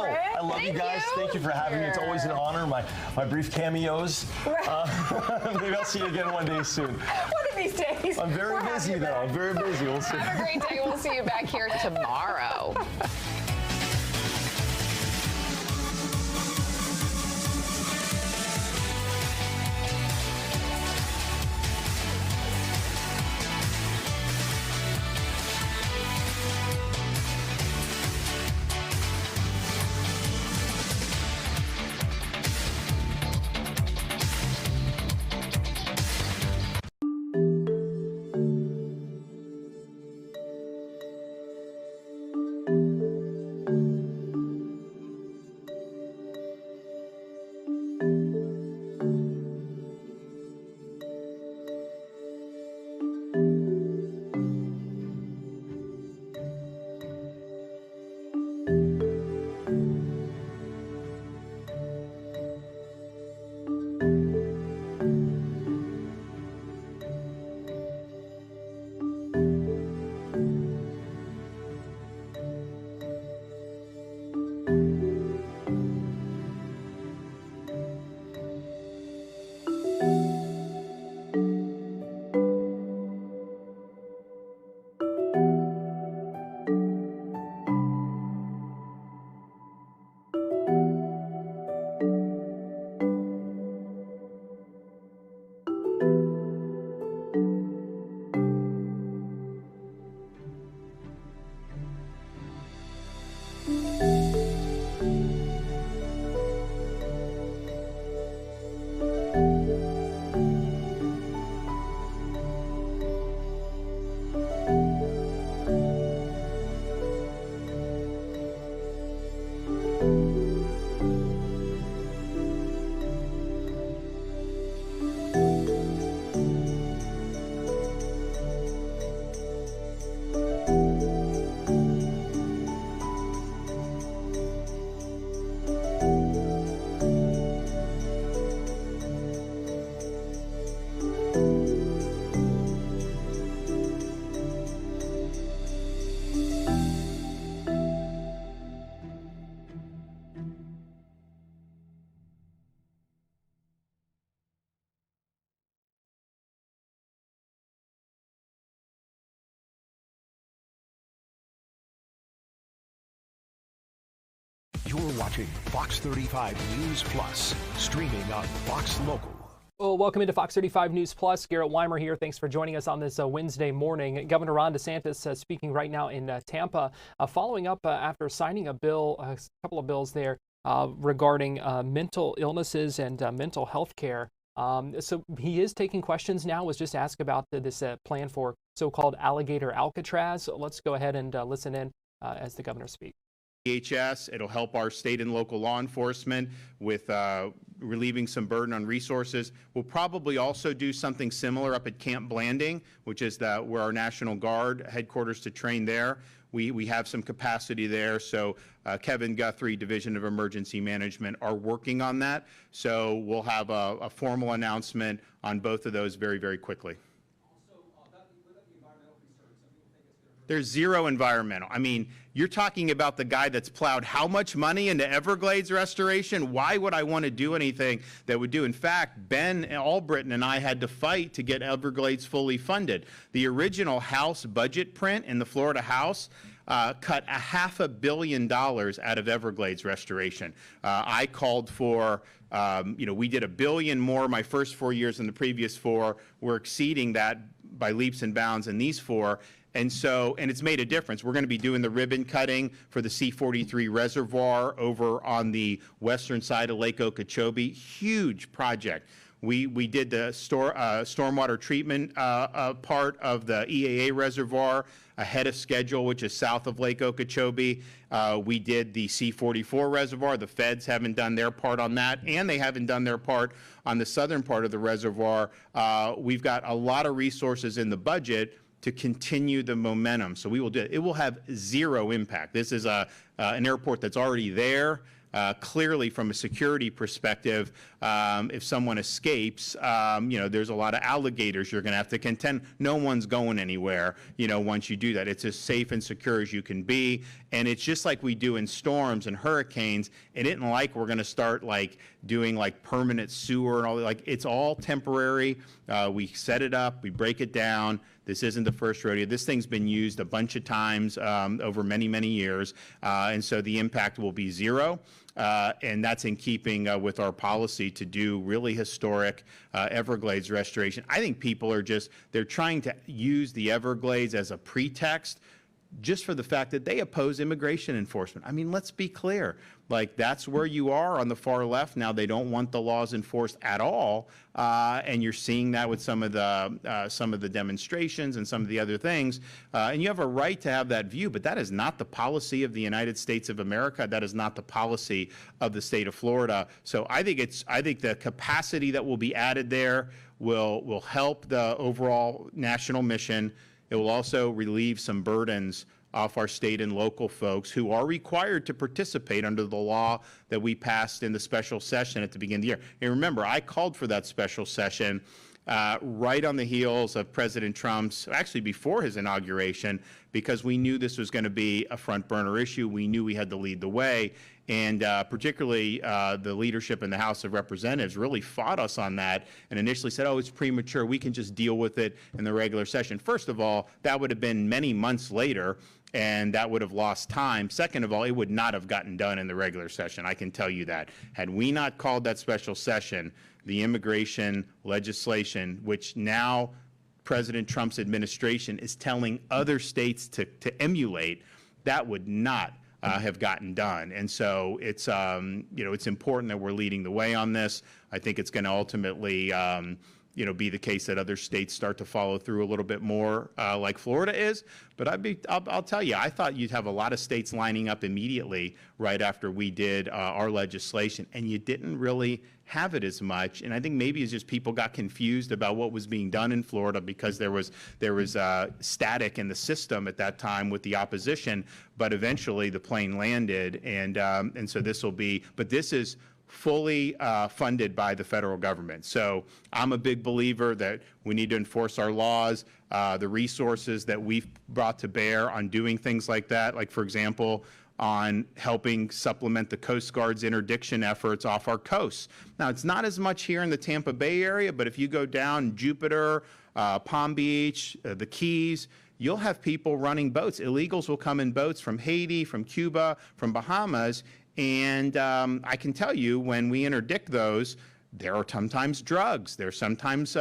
Frank. I love you guys. Thank you for having me. It's always an honor. My brief cameos. Maybe I'll see you again one day soon. One of these days. I'm very busy, though. I'm very busy. We'll see. Have a great day. We'll see you back here tomorrow. You're watching Fox 35 News Plus, streaming on Fox Local. Well, welcome into Fox 35 News Plus. Garrett Weimer here. Thanks for joining us on this Wednesday morning. Governor Ron DeSantis speaking right now in Tampa, following up after signing a bill, a couple of bills there regarding mental illnesses and mental health care. So he is taking questions now. Was just asked about this plan for so-called Alligator Alcatraz. Let's go ahead and listen in as the governor speaks. DHS, it'll help our state and local law enforcement with relieving some burden on resources. We'll probably also do something similar up at Camp Blanding, which is where our National Guard headquarters to train there. We have some capacity there, so Kevin Guthrie, Division of Emergency Management, are working on that. So we'll have a formal announcement on both of those very, very quickly. There's zero environmental. I mean, you're talking about the guy that's plowed how much money into Everglades restoration? Why would I want to do anything that would do? In fact, Ben Albritton and I had to fight to get Everglades fully funded. The original House budget print in the Florida House cut $500 million out of Everglades restoration. I called for, we did $1 billion more my first 4 years than the previous 4. We're exceeding that by leaps and bounds in these 4. And it's made a difference. We're going to be doing the ribbon cutting for the C-43 reservoir over on the western side of Lake Okeechobee. Huge project. We did the stormwater treatment part of the EAA reservoir ahead of schedule, which is south of Lake Okeechobee. We did the C-44 reservoir. The feds haven't done their part on that, and they haven't done their part on the southern part of the reservoir. We've got a lot of resources in the budget to continue the momentum. So we will do it. It will have zero impact. This is an airport that's already there. clearly, from a security perspective, if someone escapes, there's a lot of alligators you're going to have to contend. No one's going anywhere, once you do that. It's as safe and secure as you can be. And it's just like we do in storms and hurricanes. It isn't like we're going to start doing permanent sewer and all that. It's all temporary. We set it up, we break it down. This isn't the first rodeo. This thing's been used a bunch of times over many, many years. And so the impact will be zero. And that's in keeping with our policy to do really historic Everglades restoration. I think people are they're trying to use the Everglades as a pretext just for the fact that they oppose immigration enforcement. I mean, let's be clear. That's where you are on the far left now. They don't want the laws enforced at all, and you're seeing that with some of the demonstrations and some of the other things. And you have a right to have that view, but that is not the policy of the United States of America. That is not the policy of the state of Florida. So I think the capacity that will be added there will help the overall national mission. It will also relieve some burdens off our state and local folks who are required to participate under the law that we passed in the special session at the beginning of the year. And remember, I called for that special session right on the heels of President Trump's, actually before his inauguration, because we knew this was going to be a front burner issue. We knew we had to lead the way. And particularly the leadership in the House of Representatives really fought us on that and initially said, oh, it's premature. We can just deal with it in the regular session. First of all, that would have been many months later, and that would have lost time. Second of all, it would not have gotten done in the regular session. I can tell you that. Had we not called that special session, the immigration legislation, which now President Trump's administration is telling other states to emulate, that would not have gotten done. And so it's it's important that we're leading the way on this. I think it's going to ultimately be the case that other states start to follow through a little bit more like Florida is. But I'll tell you, I thought you'd have a lot of states lining up immediately right after we did our legislation, and you didn't really have it as much. And I think maybe it's just people got confused about what was being done in Florida because there was static in the system at that time with the opposition. But eventually the plane landed, and so this will be. But this is fully funded by the federal government. So I'm a big believer that we need to enforce our laws. The resources that we've brought to bear on doing things like that, like for example, on helping supplement the Coast Guard's interdiction efforts off our coasts. Now, it's not as much here in the Tampa Bay area, but if you go down Jupiter, Palm Beach, the Keys, you'll have people running boats. Illegals will come in boats from Haiti, from Cuba, from Bahamas, and I can tell you when we interdict those, there are sometimes drugs, there's sometimes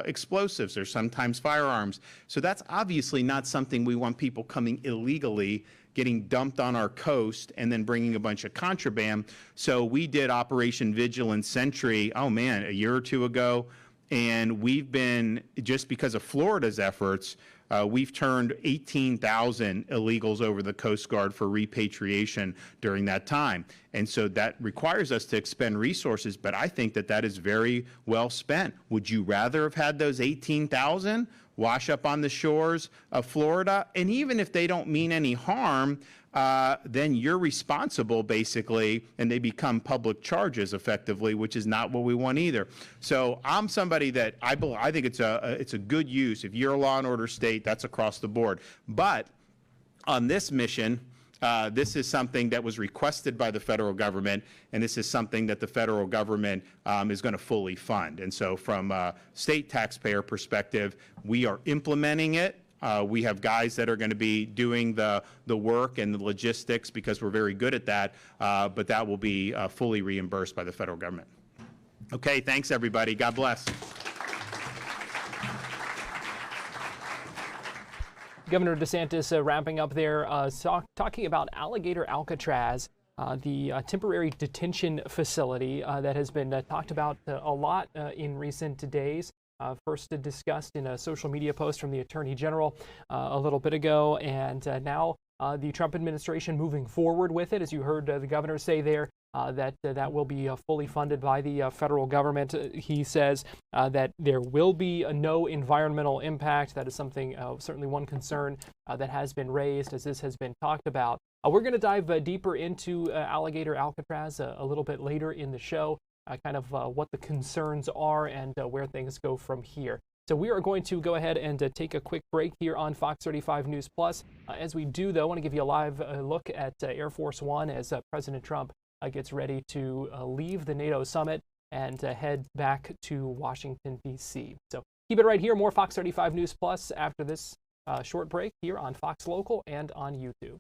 explosives, there's sometimes firearms. So that's obviously not something we want people coming illegally, getting dumped on our coast, and then bringing a bunch of contraband. So we did Operation Vigilant Sentry, a year or two ago, and we've been, just because of Florida's efforts, we've turned 18,000 illegals over the Coast Guard for repatriation during that time. And so that requires us to expend resources, but I think that is very well spent. Would you rather have had those 18,000 wash up on the shores of Florida? And even if they don't mean any harm, then you're responsible, basically, and they become public charges effectively, which is not what we want either. So I'm somebody that I think it's a good use. If you're a law and order state, that's across the board. But on this mission, this is something that was requested by the federal government, and this is something that the federal government is going to fully fund. And so from a state taxpayer perspective, we are implementing it. We have guys that are going to be doing the work and the logistics because we're very good at that, but that will be fully reimbursed by the federal government. Okay, thanks everybody. God bless. Governor DeSantis wrapping up there, talking about Alligator Alcatraz, the temporary detention facility that has been talked about a lot in recent days. First discussed in a social media post from the Attorney General a little bit ago, and now the Trump administration moving forward with it. As you heard the governor say there, that will be fully funded by the federal government. He says that there will be no environmental impact. That is something, certainly one concern that has been raised as this has been talked about. We're going to dive deeper into Alligator Alcatraz a little bit later in the show, kind of what the concerns are and where things go from here. So we are going to go ahead and take a quick break here on Fox 35 News Plus. As we do, though, I want to give you a live look at Air Force One as President Trump gets ready to leave the NATO summit and head back to Washington, D.C. So keep it right here. More Fox 35 News Plus after this short break here on Fox Local and on YouTube.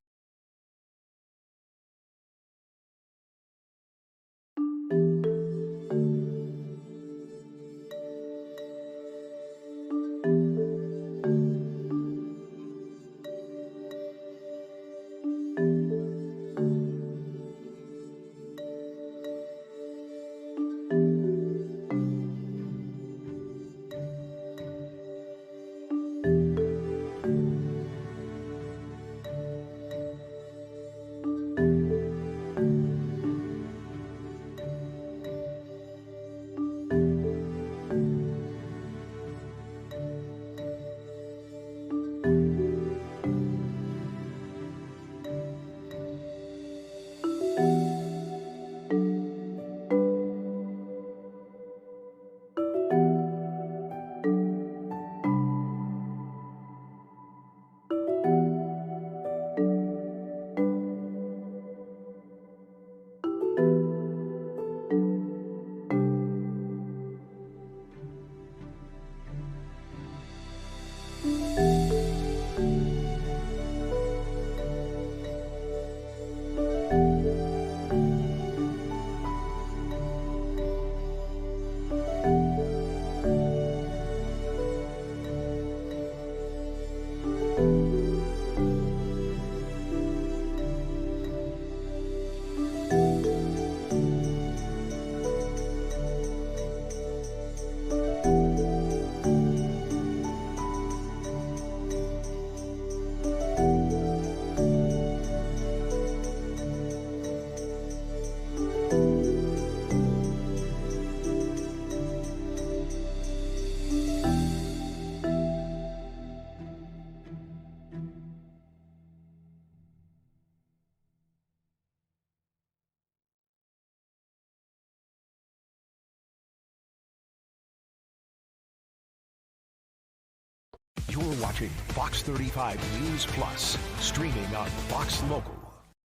You're watching Fox 35 News Plus, streaming on Fox Local.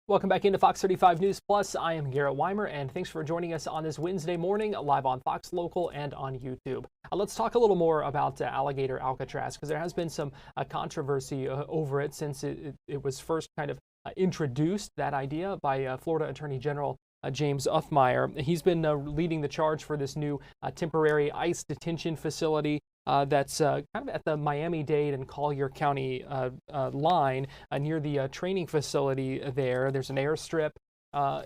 Welcome back into Fox 35 News Plus. I am Garrett Weimer, and thanks for joining us on this Wednesday morning, live on Fox Local and on YouTube. Let's talk a little more about Alligator Alcatraz, because there has been some controversy over it since it was first kind of introduced, that idea, by Florida Attorney General James Uthmeier. He's been leading the charge for this new temporary ICE detention facility that's kind of at the Miami-Dade and Collier County line near the training facility there. There's an airstrip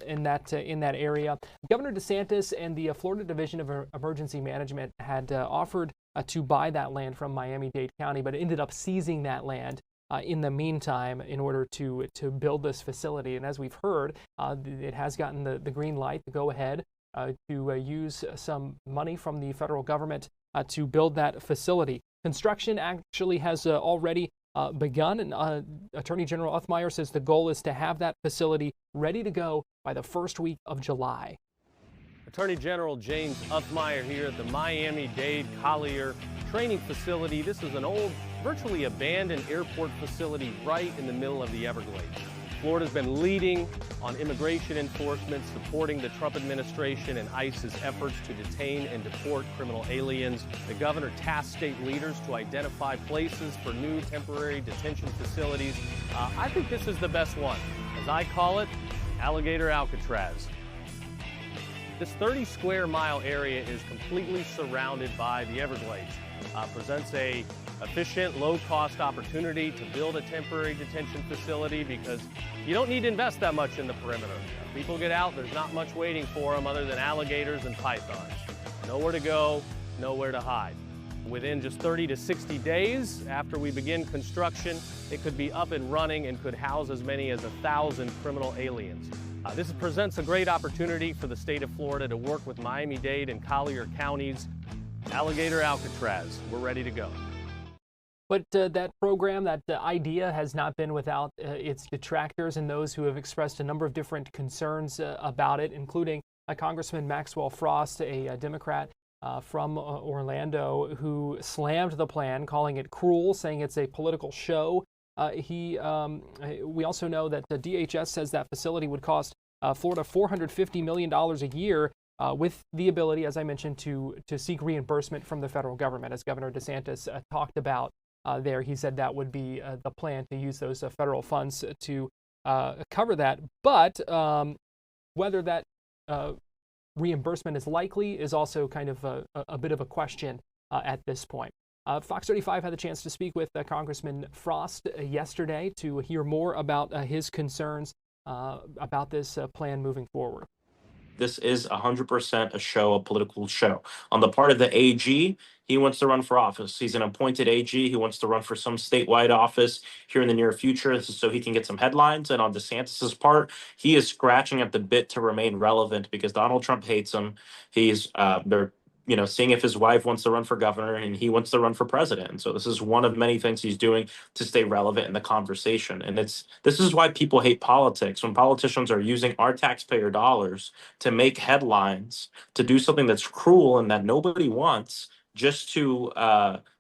in that area. Governor DeSantis and the Florida Division of Emergency Management had offered to buy that land from Miami-Dade County, but ended up seizing that land in the meantime in order to build this facility. And as we've heard, it has gotten the green light to go ahead to use some money from the federal government to build that facility. Construction actually has already begun, and Attorney General Uthmeier says the goal is to have that facility ready to go by the first week of July. Attorney General James Uthmeier here at the Miami-Dade Collier training facility. This is an old, virtually abandoned airport facility right in the middle of the Everglades. Florida's been leading on immigration enforcement, supporting the Trump administration and ICE's efforts to detain and deport criminal aliens. The governor tasked state leaders to identify places for new temporary detention facilities. I think this is the best one. As I call it, Alligator Alcatraz. This 30 square mile area is completely surrounded by the Everglades. Presents a efficient, low-cost opportunity to build a temporary detention facility because you don't need to invest that much in the perimeter. People get out, there's not much waiting for them other than alligators and pythons. Nowhere to go, nowhere to hide. Within just 30 to 60 days after we begin construction, it could be up and running and could house as many as 1,000 criminal aliens. This presents a great opportunity for the state of Florida to work with Miami-Dade and Collier counties. Alligator Alcatraz, we're ready to go. But that program, that idea has not been without its detractors and those who have expressed a number of different concerns about it, including Congressman Maxwell Frost, a Democrat from Orlando, who slammed the plan, calling it cruel, saying it's a political show. We also know that the DHS says that facility would cost Florida $450 million a year, with the ability, as I mentioned, to seek reimbursement from the federal government, as Governor DeSantis talked about there. He said that would be the plan, to use those federal funds to cover that. But whether that reimbursement is likely is also kind of a bit of a question at this point. Fox 35 had the chance to speak with Congressman Frost yesterday to hear more about his concerns about this plan moving forward. This is 100% a show, a political show. On the part of the AG, he wants to run for office. He's an appointed AG. He wants to run for some statewide office here in the near future so he can get some headlines. And on DeSantis's part, he is scratching at the bit to remain relevant because Donald Trump hates him. They're seeing if his wife wants to run for governor and he wants to run for president. And so this is one of many things he's doing to stay relevant in the conversation. And this is why people hate politics. When politicians are using our taxpayer dollars to make headlines, to do something that's cruel and that nobody wants, just to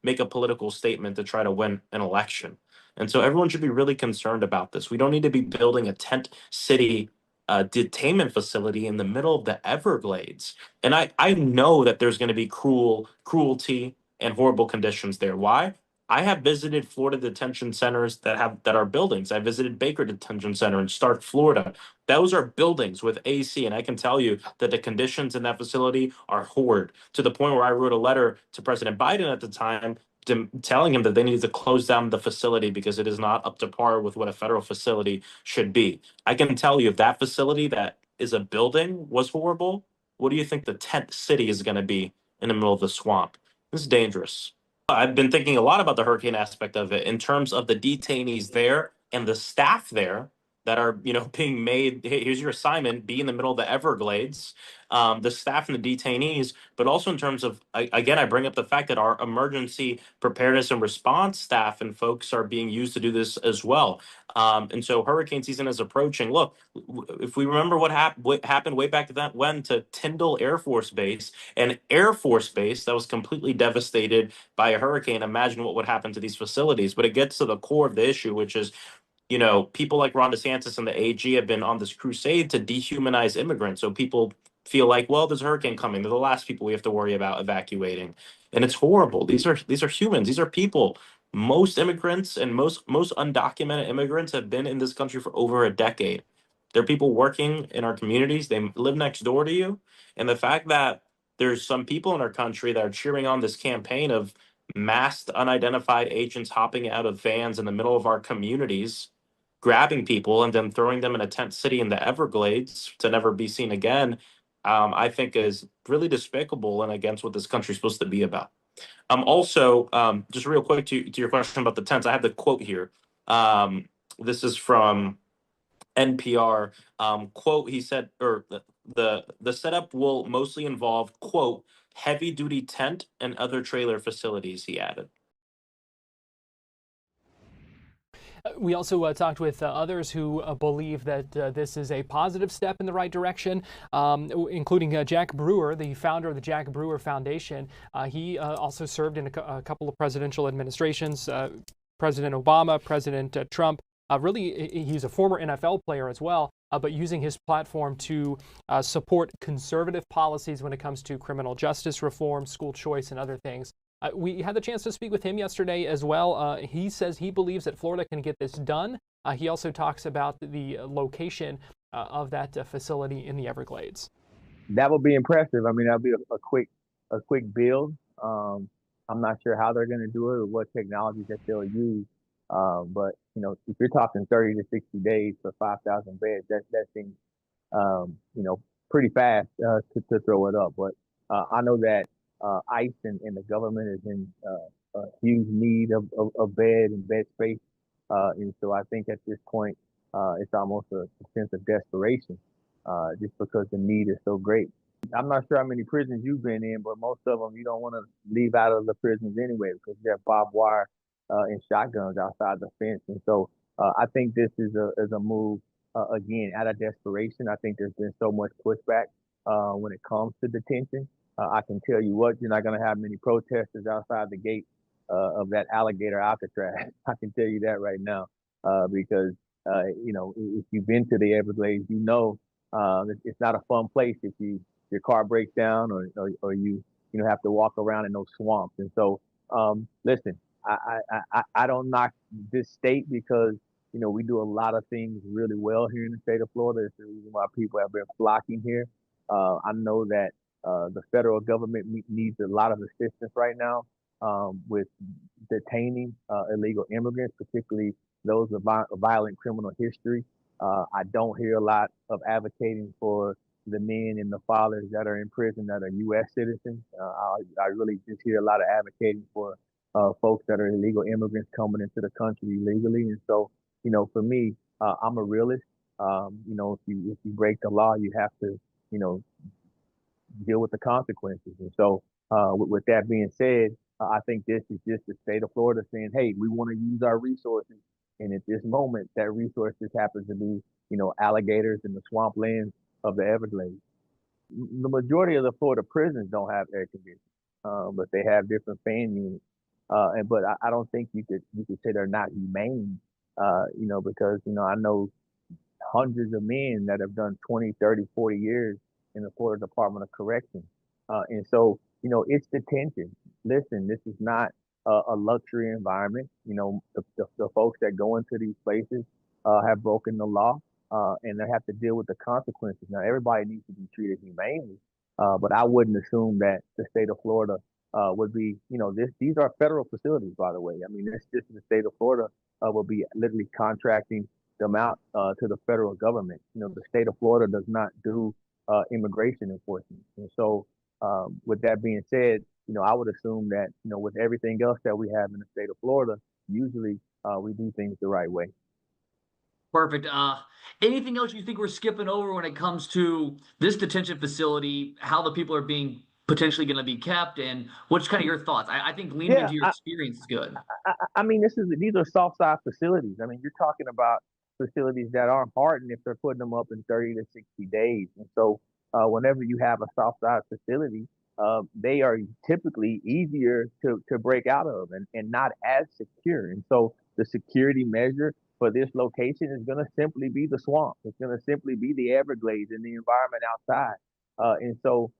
make a political statement to try to win an election. And so everyone should be really concerned about this. We don't need to be building a tent city detainment facility in the middle of the Everglades. And I know that there's going to be cruelty and horrible conditions there. Why? I have visited Florida detention centers that are buildings. I visited Baker Detention Center in Stark, Florida. Those are buildings with AC, and I can tell you that the conditions in that facility are horrid, to the point where I wrote a letter to President Biden at the time telling him that they needed to close down the facility because it is not up to par with what a federal facility should be. I can tell you, if that facility that is a building was horrible, what do you think the tent city is going to be in the middle of the swamp? This is dangerous. I've been thinking a lot about the hurricane aspect of it in terms of the detainees there and the staff there that are, being made. Hey, here's your assignment: be in the middle of the Everglades. The staff and the detainees, but also in terms of, again, I bring up the fact that our emergency preparedness and response staff and folks are being used to do this as well. And so hurricane season is approaching. Look, if we remember what happened way back when to Tyndall Air Force Base, an Air Force base that was completely devastated by a hurricane, imagine what would happen to these facilities. But it gets to the core of the issue, which is, people like Ron DeSantis and the AG have been on this crusade to dehumanize immigrants. So people feel like, well, there's a hurricane coming. They're the last people we have to worry about evacuating. And it's horrible. These are humans. These are people. Most immigrants and most undocumented immigrants have been in this country for over a decade. They're people working in our communities. They live next door to you. And the fact that there's some people in our country that are cheering on this campaign of masked, unidentified agents hopping out of vans in the middle of our communities, grabbing people and then throwing them in a tent city in the Everglades to never be seen again, I think is really despicable and against what this country is supposed to be about. Also, just real quick to your question about the tents, I have the quote here. This is from NPR. Quote, he said, or the setup will mostly involve, quote, heavy duty tent and other trailer facilities, he added. We also talked with others who believe that this is a positive step in the right direction, including Jack Brewer, the founder of the Jack Brewer Foundation. He also served in a couple of presidential administrations, President Obama, President Trump. Really, he's a former NFL player as well, but using his platform to support conservative policies when it comes to criminal justice reform, school choice, and other things. We had the chance to speak with him yesterday as well. He says he believes that Florida can get this done. He also talks about the location of that facility in the Everglades. That would be impressive. I mean, that'll be a quick build. I'm not sure how they're going to do it or what technologies that they'll use. But if you're talking 30 to 60 days for 5,000 beds, that seems pretty fast to throw it up. But I know that ICE and the government is in a huge need of bed and bed space. And so I think at this point, it's almost a sense of desperation just because the need is so great. I'm not sure how many prisons you've been in, but most of them you don't want to leave out of the prisons anyway because you have barbed wire and shotguns outside the fence. And so I think this is a move again out of desperation. I think there's been so much pushback when it comes to detention. I can tell you what, you're not going to have many protesters outside the gate of that Alligator Alcatraz. I can tell you that right now because if you've been to the Everglades, you know it's not a fun place if your car breaks down or you have to walk around in those swamps. And so listen, I don't knock this state because we do a lot of things really well here in the state of Florida. It's the reason why people have been flocking here. I know that the federal government needs a lot of assistance right now with detaining illegal immigrants, particularly those with violent criminal history. I don't hear a lot of advocating for the men and the fathers that are in prison that are U.S. citizens. I really just hear a lot of advocating for folks that are illegal immigrants coming into the country illegally. And so, for me, I'm a realist. If you break the law, you have to, deal with the consequences. And so, with that being said, I think this is just the state of Florida saying, hey, we want to use our resources. And at this moment, that resource just happens to be, alligators in the swamplands of the Everglades. The majority of the Florida prisons don't have air conditioning, but they have different fan units. But I don't think you could say they're not humane, because, I know hundreds of men that have done 20, 30, 40 years in the Florida Department of Corrections. And so, it's detention. Listen, this is not a luxury environment. The folks that go into these places have broken the law and they have to deal with the consequences. Now, everybody needs to be treated humanely, but I wouldn't assume that the state of Florida would be, these are federal facilities, by the way. I mean, this just the state of Florida will be literally contracting them out to the federal government. The state of Florida does not do immigration enforcement. And so with that being said, I would assume that, with everything else that we have in the state of Florida, usually we do things the right way. Perfect. Anything else you think we're skipping over when it comes to this detention facility, how the people are being potentially going to be kept, and what's kind of your thoughts? I think leaning into your experience is good. I mean, these are soft side facilities. I mean, you're talking about facilities that aren't hardened if they're putting them up in 30 to 60 days. And so whenever you have a soft side facility, they are typically easier to break out of and not as secure. And so the security measure for this location is going to simply be the swamp. It's going to simply be the Everglades and the environment outside. And so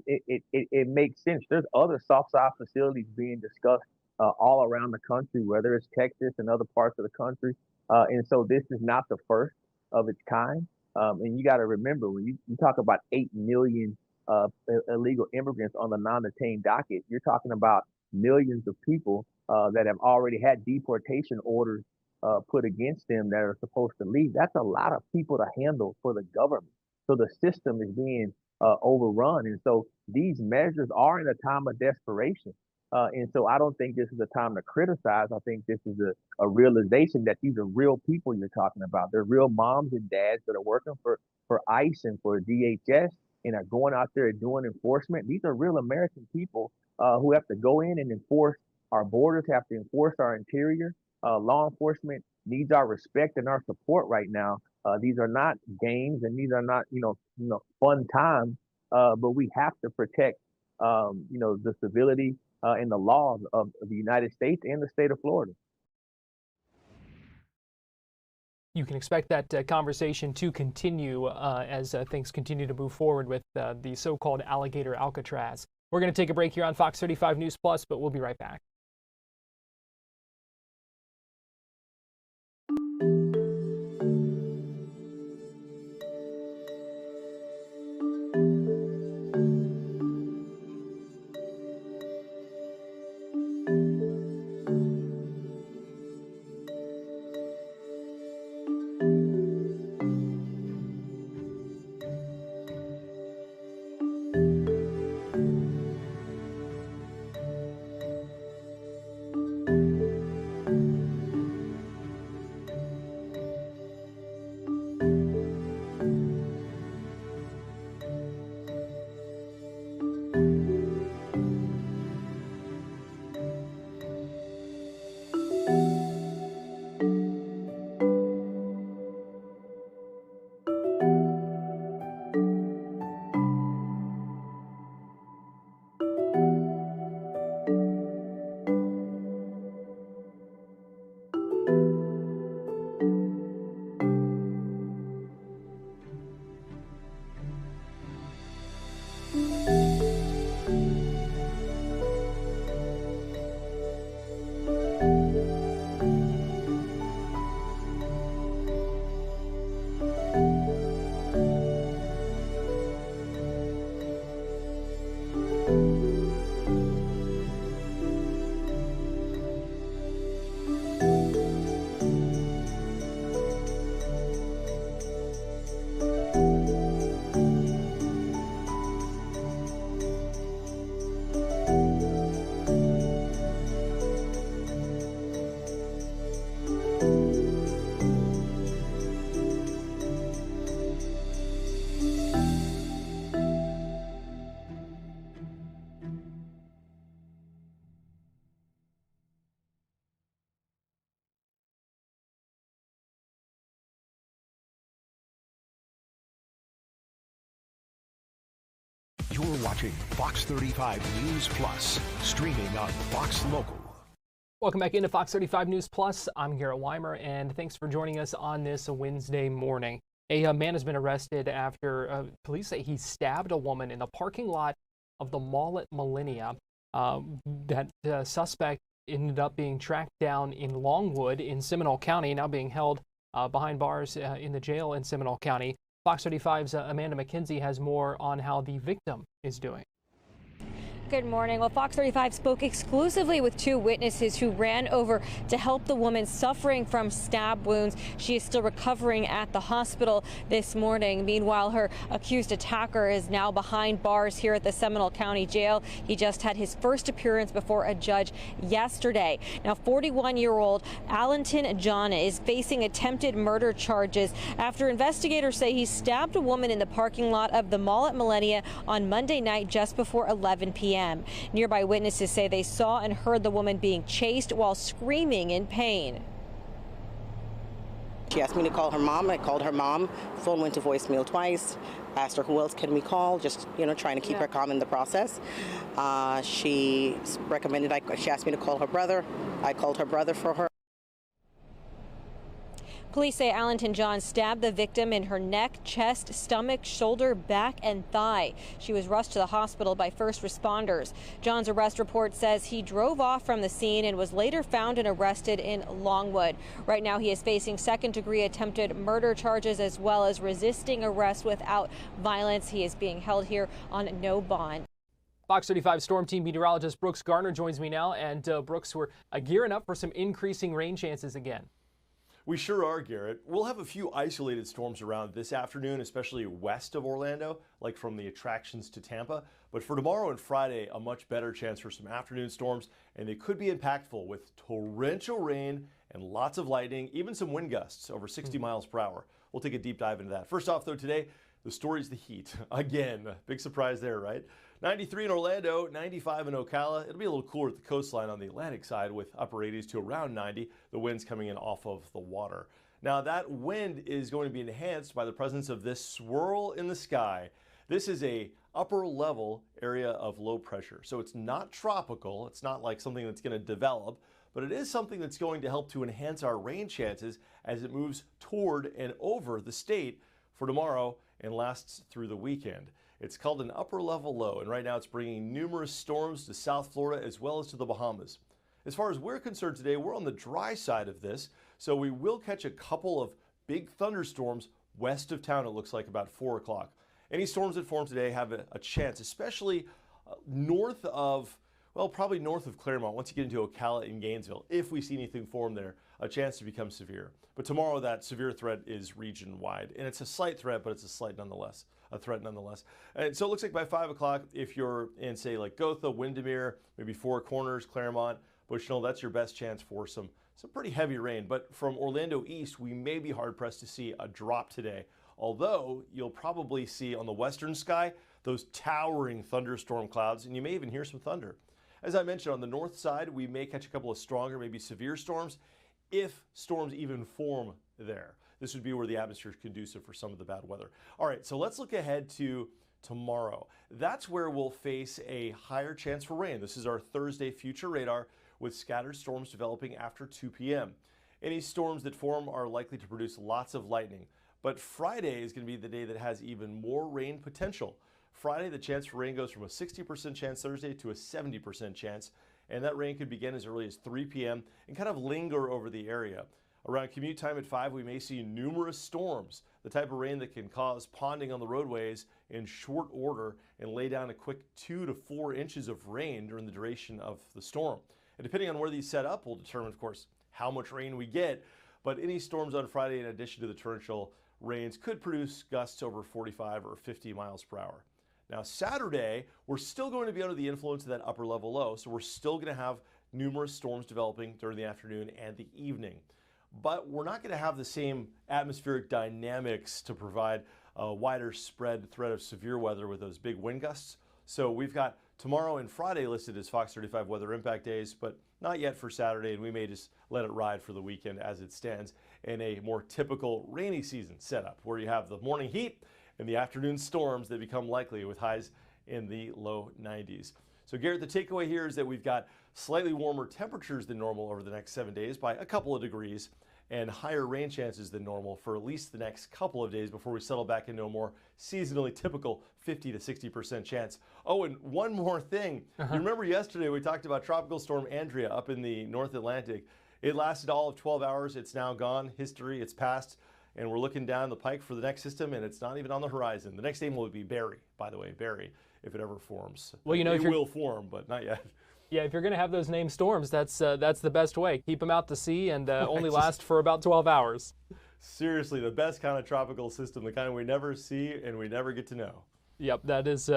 it makes sense. There's other soft side facilities being discussed all around the country, whether it's Texas and other parts of the country. And so this is not the first of its kind. And you got to remember, when you talk about 8 million illegal immigrants on the non-detained docket, you're talking about millions of people that have already had deportation orders put against them that are supposed to leave. That's a lot of people to handle for the government. So the system is being overrun. And so these measures are in a time of desperation. And so I don't think this is a time to criticize. I think this is a realization that these are real people you're talking about. They're real moms and dads that are working for ICE and for DHS and are going out there and doing enforcement. These are real American people who have to go in and enforce our borders, have to enforce our interior. Law enforcement needs our respect and our support right now. These are not games and these are not, fun times, but we have to protect, the civility and the laws of the United States and the state of Florida. You can expect that conversation to continue as things continue to move forward with the so-called Alligator Alcatraz. We're going to take a break here on Fox 35 News Plus, but we'll be right back. watching Fox 35 News Plus, streaming on Fox Local. Welcome back into Fox 35 News Plus. I'm Garrett Weimer, and thanks for joining us on this Wednesday morning. A man has been arrested after police say he stabbed a woman in the parking lot of the mall at Millennia. That suspect ended up being tracked down in Longwood in Seminole County, now being held behind bars in the jail in Seminole County. Fox 35's Amanda McKenzie has more on how the victim is doing. Good morning. Well, Fox 35 spoke exclusively with two witnesses who ran over to help the woman suffering from stab wounds. She is still recovering at the hospital this morning. Meanwhile, her accused attacker is now behind bars here at the Seminole County Jail. He just had his first appearance before a judge yesterday. Now, 41-year-old Allenton John is facing attempted murder charges after investigators say he stabbed a woman in the parking lot of the mall at Millennia on Monday night just before 11 p.m. Nearby witnesses say they saw and heard the woman being chased while screaming in pain. She asked me to call her mom. I called her mom. Phone went to voicemail twice. Asked her who else can we call, just trying to keep her calm in the process. She recommended she asked me to call her brother. I called her brother for her. Police say Allenton John stabbed the victim in her neck, chest, stomach, shoulder, back, and thigh. She was rushed to the hospital by first responders. John's arrest report says he drove off from the scene and was later found and arrested in Longwood. Right now, he is facing second-degree attempted murder charges as well as resisting arrest without violence. He is being held here on no bond. Fox 35 Storm Team meteorologist Brooks Garner joins me now. And Brooks, we're gearing up for some increasing rain chances again. We sure are, Garrett. We'll have a few isolated storms around this afternoon, especially west of Orlando, like from the attractions to Tampa. But for tomorrow and Friday, a much better chance for some afternoon storms, and they could be impactful with torrential rain and lots of lightning, even some wind gusts over 60 miles per hour. We'll take a deep dive into that. First off, though, today, the story's the heat. Again, big surprise there, right? 93 in Orlando, 95 in Ocala. It'll be a little cooler at the coastline on the Atlantic side with upper 80s to around 90. The wind's coming in off of the water. Now that wind is going to be enhanced by the presence of this swirl in the sky. This is a upper level area of low pressure. So it's not tropical. It's not like something that's going to develop, but it is something that's going to help to enhance our rain chances as it moves toward and over the state for tomorrow and lasts through the weekend. It's called an upper level low, and right now it's bringing numerous storms to South Florida as well as to the Bahamas. As far as we're concerned today, we're on the dry side of this, so we will catch a couple of big thunderstorms west of town, it looks like about 4 o'clock. Any storms that form today have a chance, especially north of, well, probably north of Claremont, once you get into Ocala and Gainesville, if we see anything form there, a chance to become severe. But tomorrow that severe threat is region-wide, and it's a slight threat, but it's a threat nonetheless. And so it looks like by 5 o'clock, if you're in, say, like Gotha, Windermere, maybe Four Corners, Claremont, Bushnell, that's your best chance for some pretty heavy rain. But from Orlando east, we may be hard-pressed to see a drop today, although you'll probably see on the western sky those towering thunderstorm clouds, and you may even hear some thunder. As I mentioned, on the north side, we may catch a couple of stronger, maybe severe storms, if storms even form there. This would be where the atmosphere is conducive for some of the bad weather. All right, so let's look ahead to tomorrow. That's where we'll face a higher chance for rain. This is our Thursday future radar with scattered storms developing after 2 p.m. Any storms that form are likely to produce lots of lightning. But Friday is going to be the day that has even more rain potential. Friday, the chance for rain goes from a 60% chance Thursday to a 70% chance, and that rain could begin as early as 3 p.m. and kind of linger over the area. Around commute time at 5, we may see numerous storms, the type of rain that can cause ponding on the roadways in short order and lay down a quick 2 to 4 inches of rain during the duration of the storm. And depending on where these set up will determine, of course, how much rain we get. But any storms on Friday, in addition to the torrential rains, could produce gusts over 45 or 50 miles per hour. Now, Saturday, we're still going to be under the influence of that upper level low, so we're still going to have numerous storms developing during the afternoon and the evening. But we're not going to have the same atmospheric dynamics to provide a wider spread threat of severe weather with those big wind gusts. So we've got tomorrow and Friday listed as Fox 35 weather impact days, but not yet for Saturday, and we may just let it ride for the weekend as it stands in a more typical rainy season setup where you have the morning heat and the afternoon storms that become likely with highs in the low 90s. So Garrett, the takeaway here is that we've got slightly warmer temperatures than normal over the next 7 days by a couple of degrees, and higher rain chances than normal for at least the next couple of days before we settle back into a more seasonally typical 50 to 60% chance. Oh, and one more thing. You remember yesterday we talked about Tropical Storm Andrea up in the North Atlantic. It lasted all of 12 hours. It's now gone. History, it's past. And we're looking down the pike for the next system, and it's not even on the horizon. The next name will be Barry, by the way, Barry, if it ever forms. Well, you know, it will form, but not yet. Yeah, if you're going to have those named storms, that's the best way. Keep them out to sea and only last for about 12 hours. Seriously, the best kind of tropical system, the kind we never see and we never get to know. Yep, that's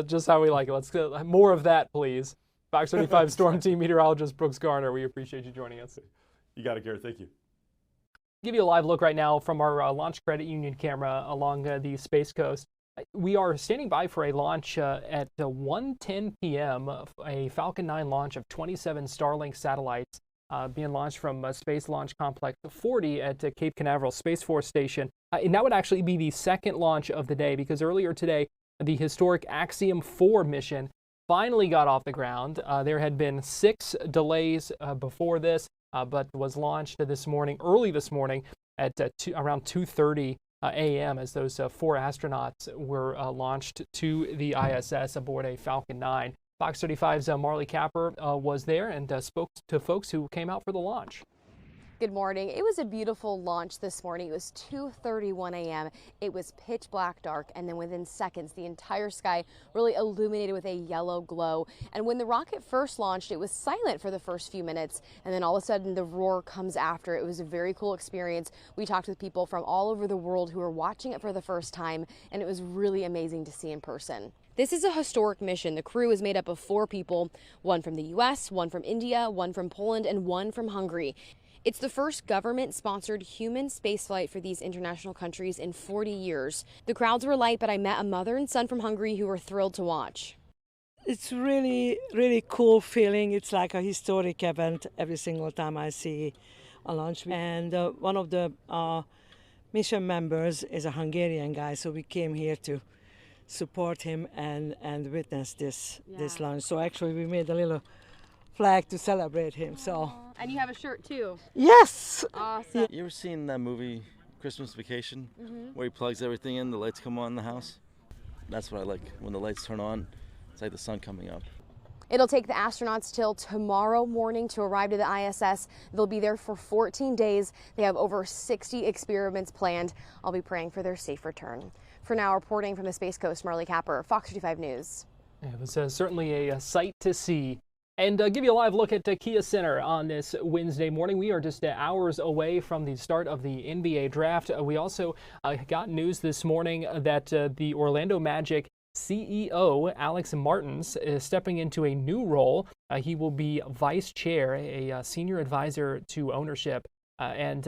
just how we like it. Let's get more of that, please. Fox 35 Storm Team meteorologist Brooks Garner, we appreciate you joining us. You got it, Garrett. Thank you. Give you a live look right now from our Launch Credit Union camera along the Space Coast. We are standing by for a launch at 1:10 p.m., a Falcon 9 launch of 27 Starlink satellites being launched from Space Launch Complex 40 at Cape Canaveral Space Force Station. And that would actually be the second launch of the day, because earlier today, the historic Axiom 4 mission finally got off the ground. There had been 6 delays before this, but was launched early this morning at around 2:30 a.m. as those 4 astronauts were launched to the ISS aboard a Falcon 9. Fox 35's Marley Capper was there and spoke to folks who came out for the launch. Good morning. It was a beautiful launch this morning. It was 2:31 a.m. It was pitch black dark, and then within seconds, the entire sky really illuminated with a yellow glow. And when the rocket first launched, it was silent for the first few minutes, and then all of a sudden the roar comes after. It was a very cool experience. We talked with people from all over the world who were watching it for the first time, and it was really amazing to see in person. This is a historic mission. The crew is made up of 4 people, one from the U.S., one from India, one from Poland, and one from Hungary. It's the first government-sponsored human spaceflight for these international countries in 40 years. The crowds were light, but I met a mother and son from Hungary who were thrilled to watch. It's really, really cool feeling. It's like a historic event every single time I see a launch. And one of the mission members is a Hungarian guy, so we came here to support him and witness this launch. So actually we made a little flag to celebrate him. So. And you have a shirt too. Yes. Awesome. You ever seen that movie Christmas Vacation, where he plugs everything in, the lights come on in the house? That's what I like. When the lights turn on, it's like the sun coming up. It'll take the astronauts till tomorrow morning to arrive to the ISS. They'll be there for 14 days. They have over 60 experiments planned. I'll be praying for their safe return. For now, reporting from the Space Coast, Marley Capper, Fox 35 News. It was certainly a sight to see. And give you a live look at Kia Center on this Wednesday morning. We are just hours away from the start of the NBA draft. We also got news this morning that the Orlando Magic CEO, Alex Martins, is stepping into a new role. He will be vice chair, a senior advisor to ownership, and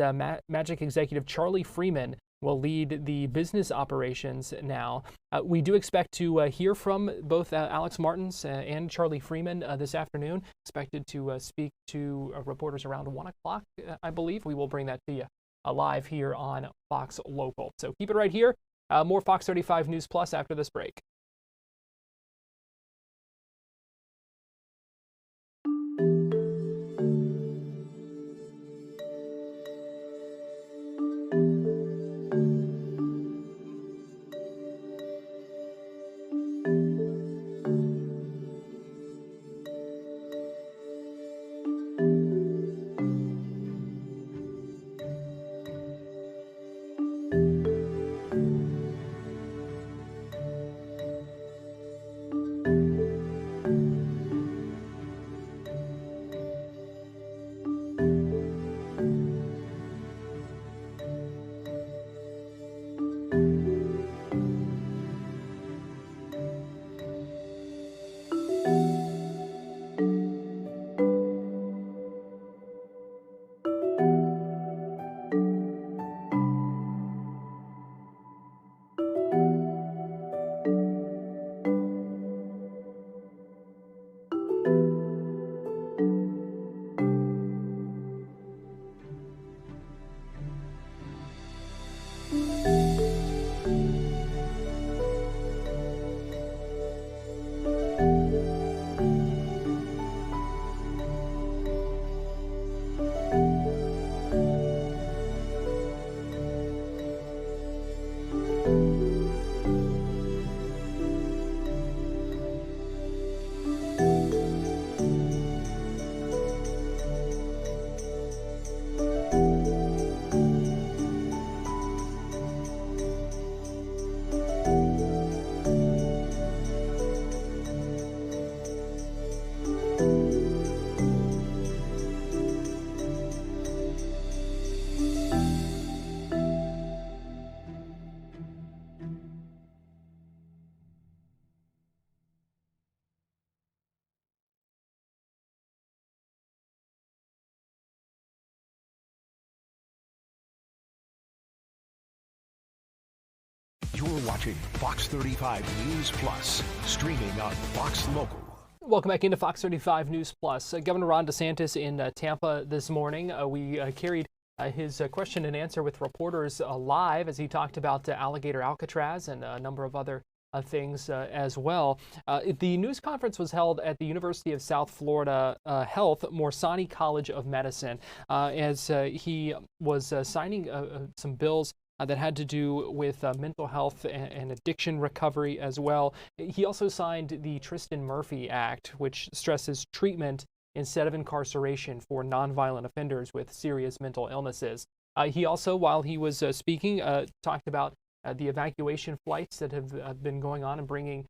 Magic executive Charlie Freeman will lead the business operations now. We do expect to hear from both Alex Martins and Charlie Freeman this afternoon. Expected to speak to reporters around 1 o'clock, I believe. We will bring that to you live here on Fox Local. So keep it right here. More Fox 35 News Plus after this break. You're watching Fox 35 News Plus, streaming on Fox Local. Welcome back into Fox 35 News Plus. Governor Ron DeSantis in Tampa this morning. We carried his question and answer with reporters live as he talked about Alligator Alcatraz and a number of other things as well. The news conference was held at the University of South Florida Health Morsani College of Medicine as he was signing some bills that had to do with mental health and addiction recovery as well. He also signed the Tristan Murphy Act, which stresses treatment instead of incarceration for nonviolent offenders with serious mental illnesses. He also, while he was speaking, talked about the evacuation flights that have been going on and bringing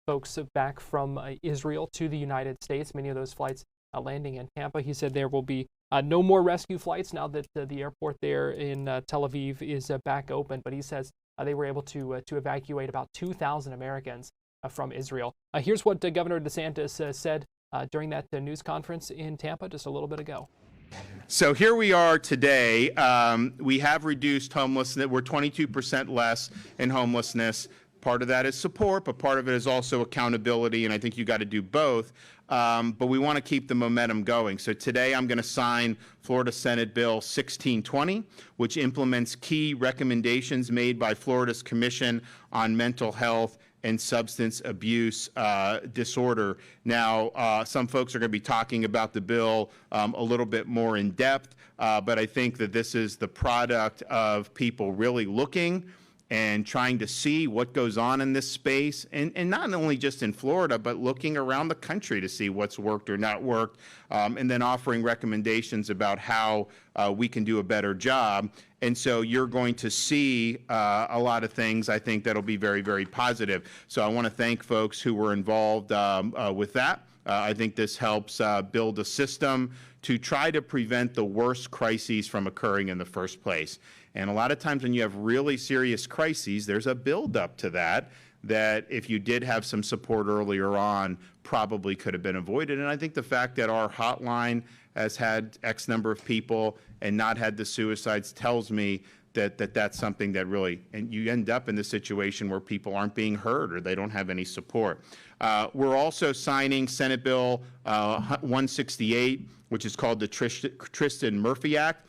folks back from Israel to the United States, many of those flights landing in Tampa. He said there will be no more rescue flights now that the airport there in Tel Aviv is back open, but he says they were able to evacuate about 2,000 Americans from Israel. Here's what Governor DeSantis said during that news conference in Tampa just a little bit ago. So here we are today. We have reduced homelessness. We're 22% less in homelessness. Part of that is support, but part of it is also accountability, and I think you got to do both. But we want to keep the momentum going. So today I'm going to sign Florida Senate Bill 1620, which implements key recommendations made by Florida's Commission on Mental Health and Substance Abuse Disorder. Now, some folks are going to be talking about the bill a little bit more in depth, but I think that this is the product of people really looking and trying to see what goes on in this space, and not only just in Florida, but looking around the country to see what's worked or not worked, and then offering recommendations about how we can do a better job. And so you're going to see a lot of things, I think, that'll be very, very positive. So I want to thank folks who were involved with that. I think this helps build a system to try to prevent the worst crises from occurring in the first place. And a lot of times when you have really serious crises, there's a buildup to that if you did have some support earlier on, probably could have been avoided. And I think the fact that our hotline has had X number of people and not had the suicides tells me that that's something that really, and you end up in the situation where people aren't being heard or they don't have any support. We're also signing Senate Bill 168, which is called the Tristan Murphy Act.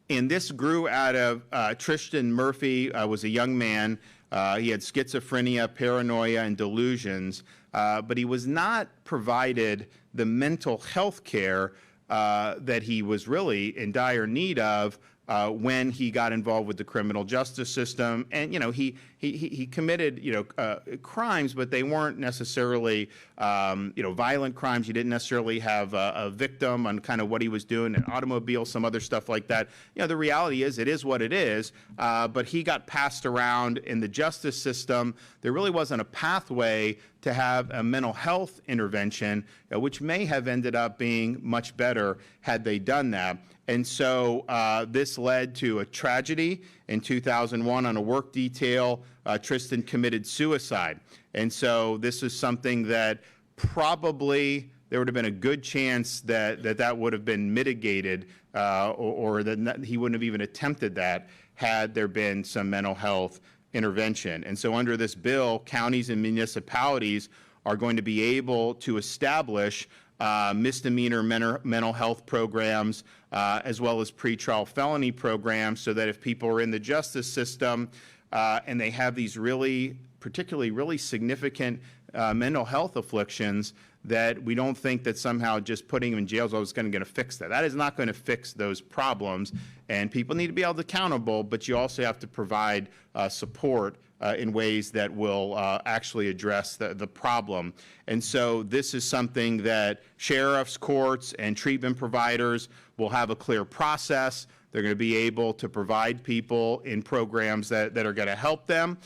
And this grew out of Tristan Murphy was a young man. He had schizophrenia, paranoia, and delusions, but he was not provided the mental health care that he was really in dire need of when he got involved with the criminal justice system. And, you know, he committed, crimes, but they weren't necessarily, violent crimes. You didn't necessarily have a victim on kind of what he was doing, an automobile, some other stuff like that. The reality is it is what it is, but he got passed around in the justice system. There really wasn't a pathway to have a mental health intervention, which may have ended up being much better had they done that. And so this led to a tragedy in 2001 on a work detail. Tristan committed suicide. And so this is something that probably there would have been a good chance that would have been mitigated or that he wouldn't have even attempted that had there been some mental health intervention. And so under this bill, counties and municipalities are going to be able to establish misdemeanor mental health programs as well as pretrial felony programs, so that if people are in the justice system and they have these particularly really significant mental health afflictions, that we don't think that somehow just putting them in jail is going to fix that. That is not going to fix those problems, and people need to be held accountable, but you also have to provide support in ways that will actually address the problem. And so this is something that sheriffs, courts, and treatment providers will have a clear process. They're going to be able to provide people in programs that are going to help them.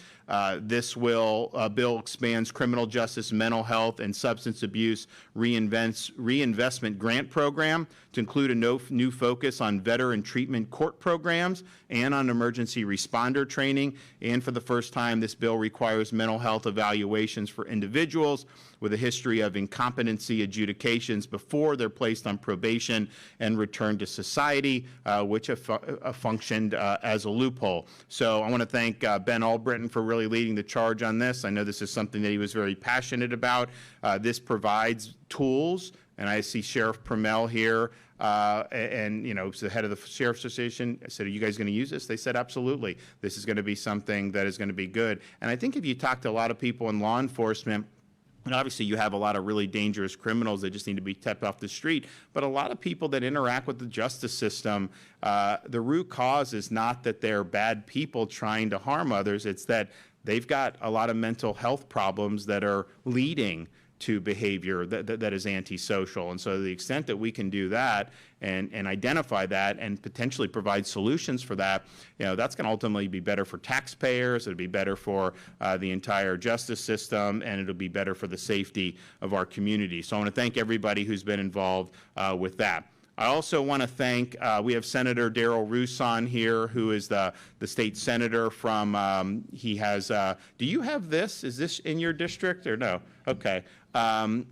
This bill expands criminal justice, mental health, and substance abuse reinvestment grant program to include a new focus on veteran treatment court programs and on emergency responder training. And for the first time, this bill requires mental health evaluations for individuals with a history of incompetency adjudications before they're placed on probation and returned to society, which have functioned as a loophole. So I want to thank Ben Albritton for really leading the charge on this. I know this is something that he was very passionate about. This provides tools, and I see Sheriff Permel here, and the head of the Sheriff's Association. I said, "Are you guys going to use this?" They said, "Absolutely. This is going to be something that is going to be good." And I think if you talk to a lot of people in law enforcement, and obviously you have a lot of really dangerous criminals that just need to be kept off the street, but a lot of people that interact with the justice system, the root cause is not that they're bad people trying to harm others, it's that they've got a lot of mental health problems that are leading to behavior that is antisocial. And so to the extent that we can do that and identify that and potentially provide solutions for that, that's going to ultimately be better for taxpayers, it'll be better for the entire justice system, and it'll be better for the safety of our community. So I want to thank everybody who's been involved with that. I also want to thank, we have Senator Darrell Roos on here, who is the state senator from, he has, do you have this? Is this in your district or no? Okay.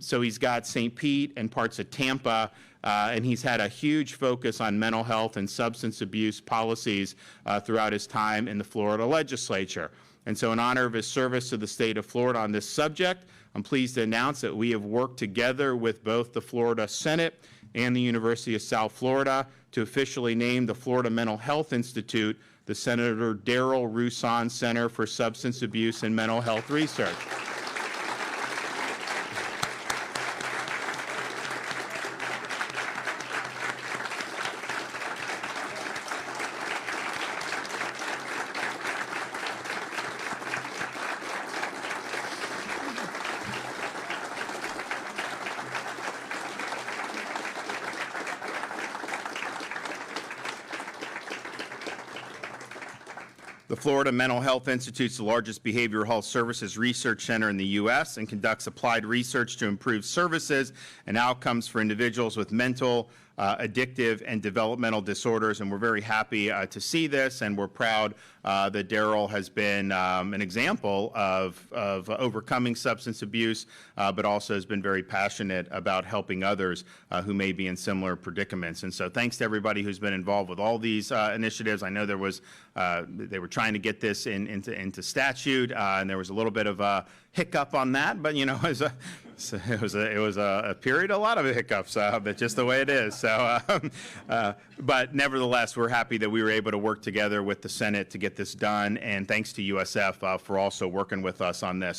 So he's got St. Pete and parts of Tampa, and he's had a huge focus on mental health and substance abuse policies throughout his time in the Florida legislature. And so in honor of his service to the state of Florida on this subject, I'm pleased to announce that we have worked together with both the Florida Senate and the University of South Florida to officially name the Florida Mental Health Institute the Senator Darrell Roos Center for Substance Abuse and Mental Health Research. The Florida Mental Health Institute is the largest behavioral health services research center in the U.S. and conducts applied research to improve services and outcomes for individuals with mental, addictive, and developmental disorders. And we're very happy to see this, and we're proud that Darrell has been an example of overcoming substance abuse, but also has been very passionate about helping others who may be in similar predicaments. And so thanks to everybody who's been involved with all these initiatives. I know there was, they were trying to get this into statute, and there was a little bit of a hiccup on that, but it was a period, a lot of hiccups, but just the way it is. So, but nevertheless, we're happy that we were able to work together with the Senate to get this done, and thanks to USF for also working with us on this.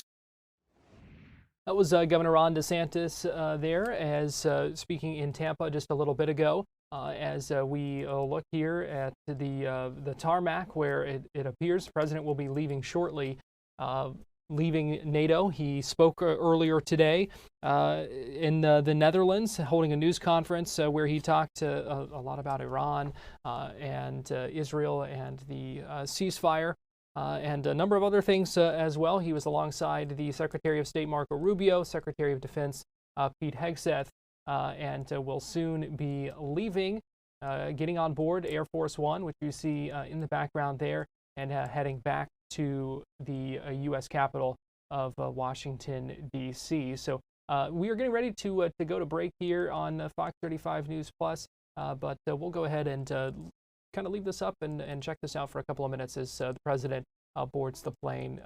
That was Governor Ron DeSantis there, as speaking in Tampa just a little bit ago. As we look here at the tarmac, where it appears the president will be leaving shortly. Leaving NATO. He spoke earlier today in the Netherlands, holding a news conference where he talked a lot about Iran and Israel and the ceasefire and a number of other things as well. He was alongside the Secretary of State Marco Rubio, Secretary of Defense Pete Hegseth, and will soon be leaving, getting on board Air Force One, which you see in the background there, and heading back to the U.S. capital of Washington, D.C. So we are getting ready to go to break here on Fox 35 News Plus, but we'll go ahead and kind of leave this up and check this out for a couple of minutes as the president boards the plane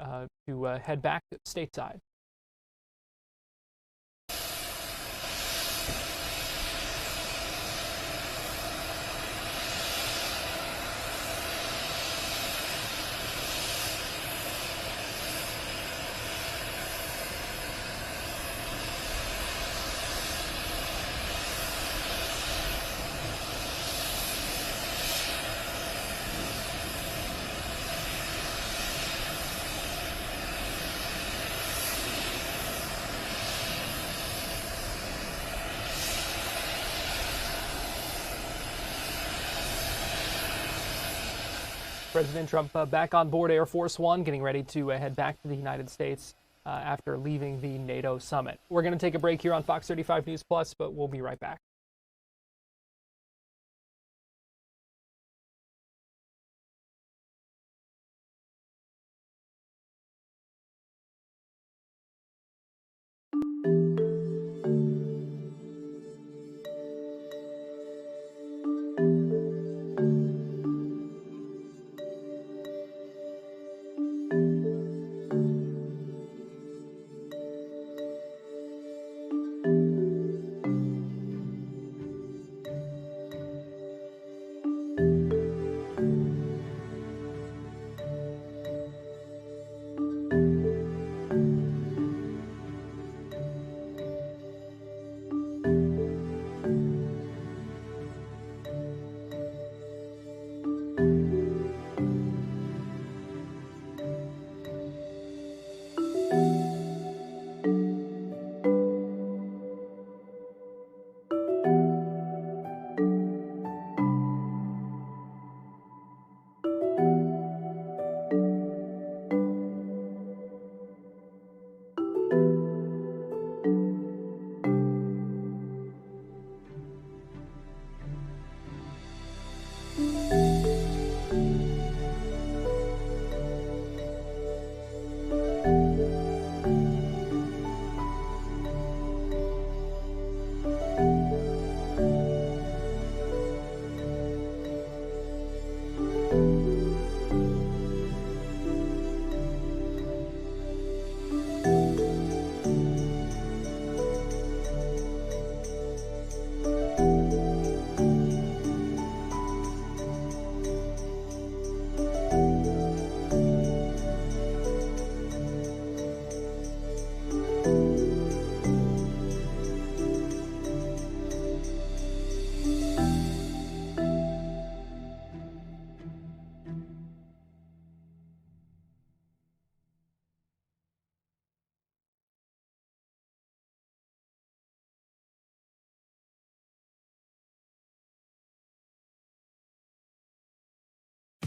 to head back stateside. President Trump back on board Air Force One, getting ready to head back to the United States after leaving the NATO summit. We're going to take a break here on Fox 35 News Plus, but we'll be right back.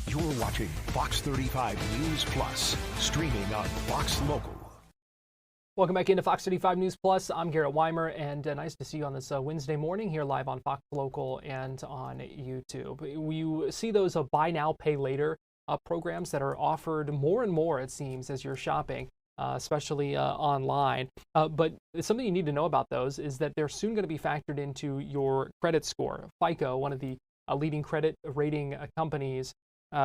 You're watching Fox 35 News Plus, streaming on Fox Local. Welcome back into Fox 35 News Plus. I'm Garrett Weimer, and nice to see you on this Wednesday morning here live on Fox Local and on YouTube. You see those buy now, pay later programs that are offered more and more, it seems, as you're shopping, especially online. But something you need to know about those is that they're soon going to be factored into your credit score. FICO, one of the leading credit rating companies,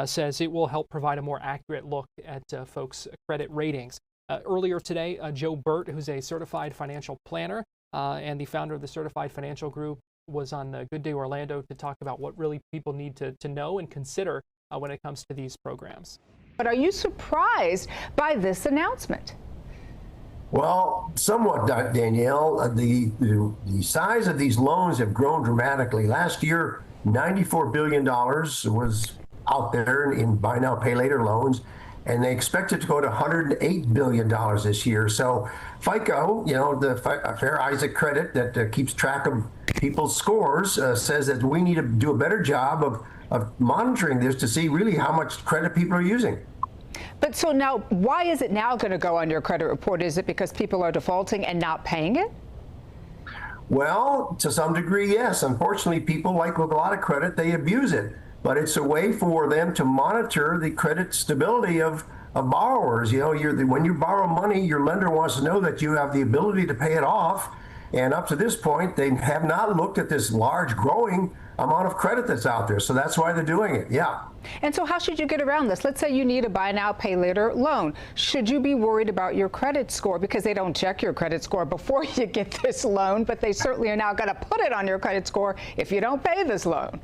says it will help provide a more accurate look at folks' credit ratings. Earlier today, Joe Burt, who's a certified financial planner and the founder of the Certified Financial Group, was on Good Day Orlando to talk about what really people need to know and consider when it comes to these programs. But are you surprised by this announcement? Well, somewhat, Danielle. The size of these loans have grown dramatically. Last year, $94 billion was out there in buy now, pay later loans, and they expect it to go to $108 billion this year. So FICO, the Fair Isaac credit that keeps track of people's scores, says that we need to do a better job of monitoring this to see really how much credit people are using. But so now, why is it now going to go on your credit report? Is it because people are defaulting and not paying it? Well, to some degree, yes. Unfortunately, people, like with a lot of credit, they abuse it. But it's a way for them to monitor the credit stability of borrowers. When you borrow money, your lender wants to know that you have the ability to pay it off. And up to this point, they have not looked at this large growing amount of credit that's out there. So that's why they're doing it. Yeah. And so how should you get around this? Let's say you need a buy now, pay later loan. Should you be worried about your credit score? Because they don't check your credit score before you get this loan, but they certainly are now going to put it on your credit score if you don't pay this loan.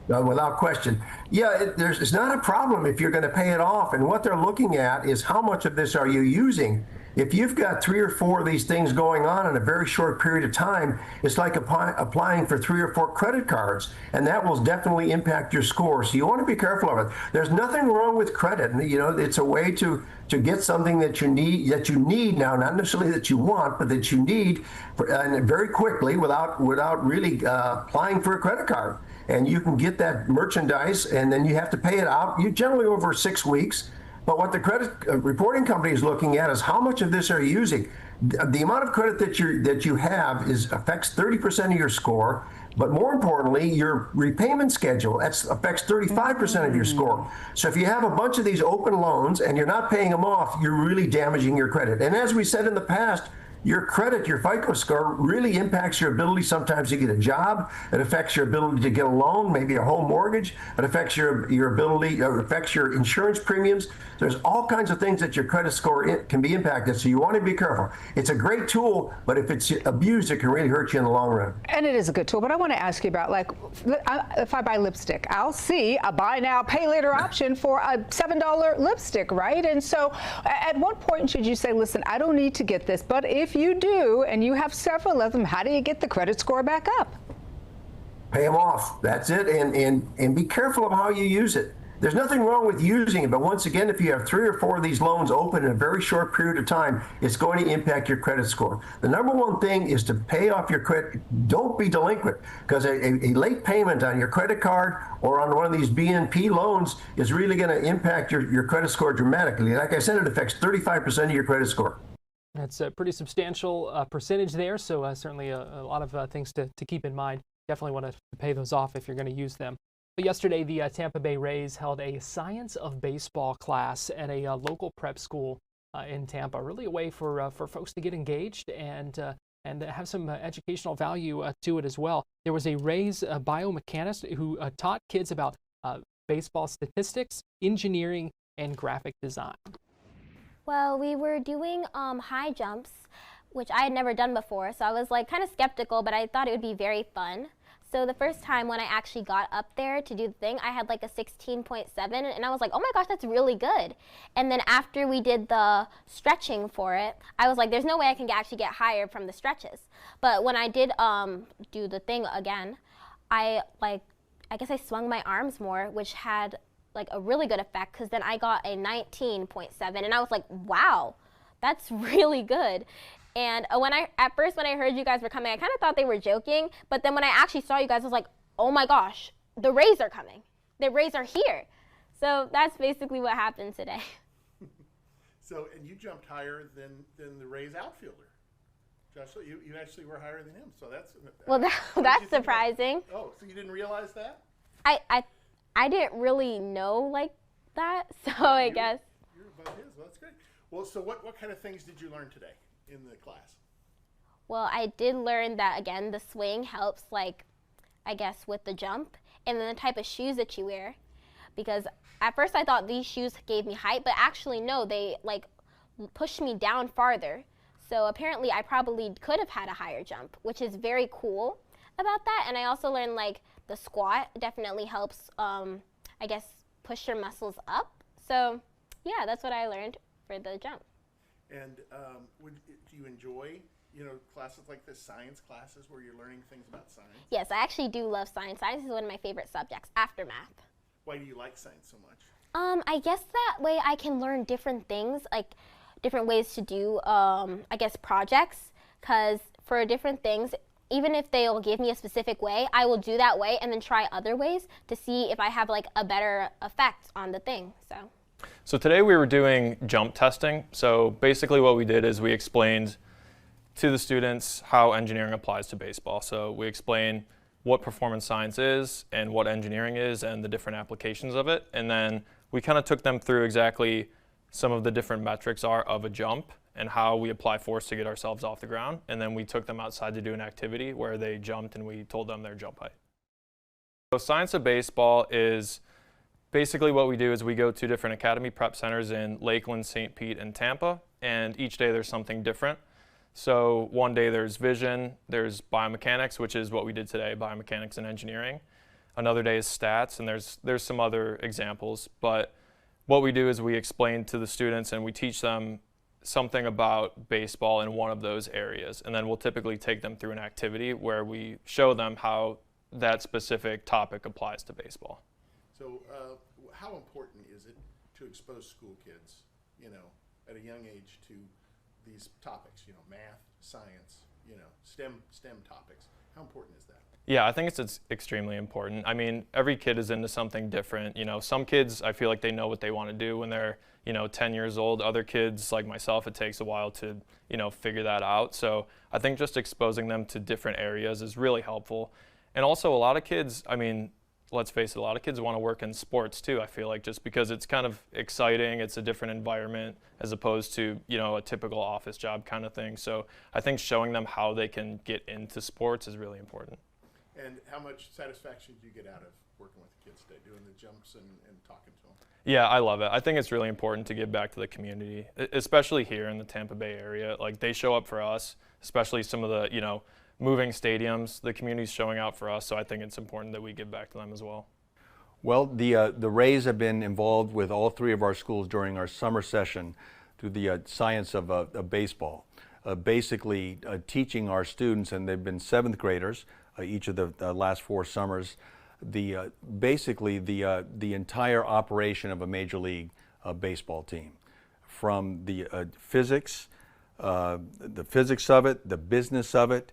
Without question. Yeah, it's not a problem if you're going to pay it off. And what they're looking at is how much of this are you using? If you've got 3 or 4 of these things going on in a very short period of time, it's like applying for 3 or 4 credit cards, and that will definitely impact your score. So you want to be careful of it. There's nothing wrong with credit. It's a way to get something that you need now, not necessarily that you want, but that you need and very quickly without really applying for a credit card. and you can get that merchandise, and then you have to pay it out, you generally over 6 weeks. But what the credit reporting company is looking at is how much of this are you using. The amount of credit that you have affects 30% of your score, but more importantly, your repayment schedule affects 35% of your score. So if you have a bunch of these open loans and you're not paying them off, you're really damaging your credit. And as we said in the past, your credit, your FICO score, really impacts your ability sometimes to get a job. It affects your ability to get a loan, maybe a home mortgage. It affects your ability, it affects your insurance premiums. There's all kinds of things that your credit score can be impacted, so you want to be careful. It's a great tool, but if it's abused, it can really hurt you in the long run. And it is a good tool, but I want to ask you about, like, if I buy lipstick, I'll see a buy now, pay later option for a $7 lipstick, right? And so at what point should you say, listen, I don't need to get this, but if you do, and you have several of them, how do you get the credit score back up? Pay them off. That's it. And be careful of how you use it. There's nothing wrong with using it, but once again, if you have 3 or 4 of these loans open in a very short period of time, it's going to impact your credit score. The number one thing is to pay off your credit. Don't be delinquent, because a late payment on your credit card or on one of these BNP loans is really going to impact your credit score dramatically. Like I said, it affects 35% of your credit score. That's a pretty substantial percentage there, so certainly a lot of things to keep in mind. Definitely want to pay those off if you're going to use them. But yesterday, the Tampa Bay Rays held a Science of Baseball class at a local prep school in Tampa. Really a way for folks to get engaged and have some educational value to it as well. There was a Rays biomechanist who taught kids about baseball statistics, engineering, and graphic design. Well, we were doing high jumps, which I had never done before, so I was like kind of skeptical, but I thought it would be very fun. So the first time when I actually got up there to do the thing, I had like a 16.7, and I was like, oh my gosh, that's really good. And then after we did the stretching for it, I was like, there's no way I can actually get higher from the stretches. But when I did do the thing again, I guess I swung my arms more, which had like a really good effect, because then I got a 19.7, and I was like, wow, that's really good. And at first when I heard you guys were coming, I kind of thought they were joking, but then when I actually saw you guys, I was like, oh my gosh, the Rays are coming. The Rays are here. So that's basically what happened today. So, and you jumped higher than the Rays outfielder. Josh, you actually were higher than him, so that's... Well, that's surprising. Oh, so you didn't realize that? I didn't really know like that, so I guess. You're above his, well, that's great. Well, so what kind of things did you learn today in the class? Well, I did learn that, again, the swing helps, like, I guess, with the jump, and then the type of shoes that you wear. Because at first I thought these shoes gave me height, but actually no, they, like, pushed me down farther. So apparently I probably could have had a higher jump, which is very cool about that. And I also learned, like, the squat definitely helps, I guess, push your muscles up. So, yeah, that's what I learned for the jump. And do you enjoy, classes like this, science classes where you're learning things about science? Yes, I actually do love science. Science is one of my favorite subjects after math. Why do you like science so much? I guess that way I can learn different things, like different ways to do, I guess, projects. Because for different things, even if they'll give me a specific way, I will do that way and then try other ways to see if I have like a better effect on the thing. So today we were doing jump testing. So basically what we did is we explained to the students how engineering applies to baseball. So we explained what performance science is and what engineering is and the different applications of it. And then we kind of took them through exactly some of the different metrics are of a jump and how we apply force to get ourselves off the ground. And then we took them outside to do an activity where they jumped and we told them their jump height. So Science of Baseball is basically what we do is we go to different academy prep centers in Lakeland, St. Pete, and Tampa, and each day there's something different. So one day there's vision, there's biomechanics, which is what we did today, biomechanics and engineering. Another day is stats, and there's some other examples. But what we do is we explain to the students and we teach them something about baseball in one of those areas. And then we'll typically take them through an activity where we show them how that specific topic applies to baseball. So how important is it to expose school kids, at a young age to these topics, math, science, STEM topics. How important is that? Yeah, I think it's extremely important. I mean, every kid is into something different. Some kids, I feel like they know what they want to do when they're, 10 years old. Other kids, like myself, it takes a while to, figure that out. So I think just exposing them to different areas is really helpful. And also a lot of kids, I mean, let's face it, a lot of kids want to work in sports too, I feel like, just because it's kind of exciting. It's a different environment as opposed to, a typical office job kind of thing. So I think showing them how they can get into sports is really important. And how much satisfaction do you get out of working with the kids today, doing the jumps and talking to them? Yeah, I love it. I think it's really important to give back to the community, especially here in the Tampa Bay area. Like, they show up for us, especially some of the, moving stadiums. The community's showing out for us, so I think it's important that we give back to them as well. Well, the Rays have been involved with all three of our schools during our summer session through the science of baseball, basically teaching our students, and they've been 7th graders each of the last 4 summers, basically the entire operation of a Major League Baseball team, from the physics of it, the business of it,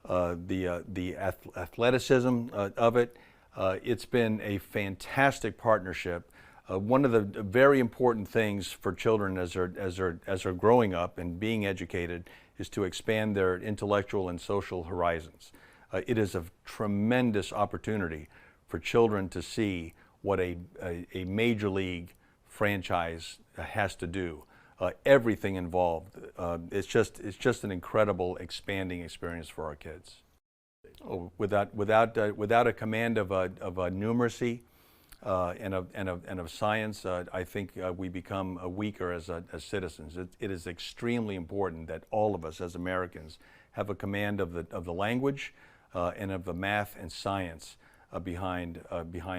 the athleticism of it. It's been a fantastic partnership. One of the very important things for children as they're growing up and being educated is to expand their intellectual and social horizons. It is a tremendous opportunity for children to see what a major league franchise has to do. Everything involved. It's just an incredible expanding experience for our kids. Without a command of numeracy and of science, I think we become weaker as citizens. It is extremely important that all of us as Americans have a command of the language and of the math and science behind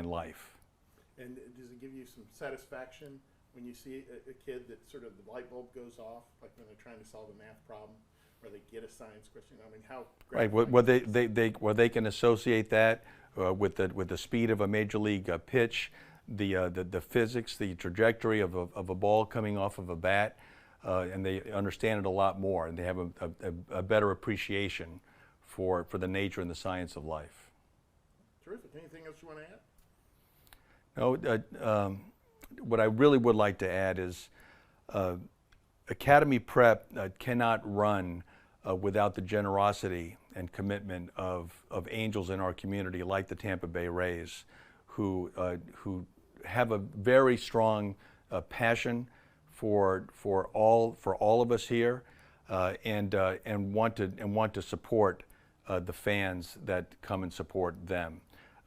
life. And does it give you some satisfaction when you see a kid that sort of the light bulb goes off, like when they're trying to solve a math problem, or they get a science question? I mean, how right? Where they can associate that with the speed of a major league pitch, the physics, the trajectory of a ball coming off of a bat, and they understand it a lot more, and they have a better appreciation for the nature and the science of life. Terrific. Anything else you want to add? No. What I really would like to add is Academy Prep cannot run without the generosity and commitment of angels in our community, like the Tampa Bay Rays, who have a very strong passion for all of us here, and want to support the fans that come and support them.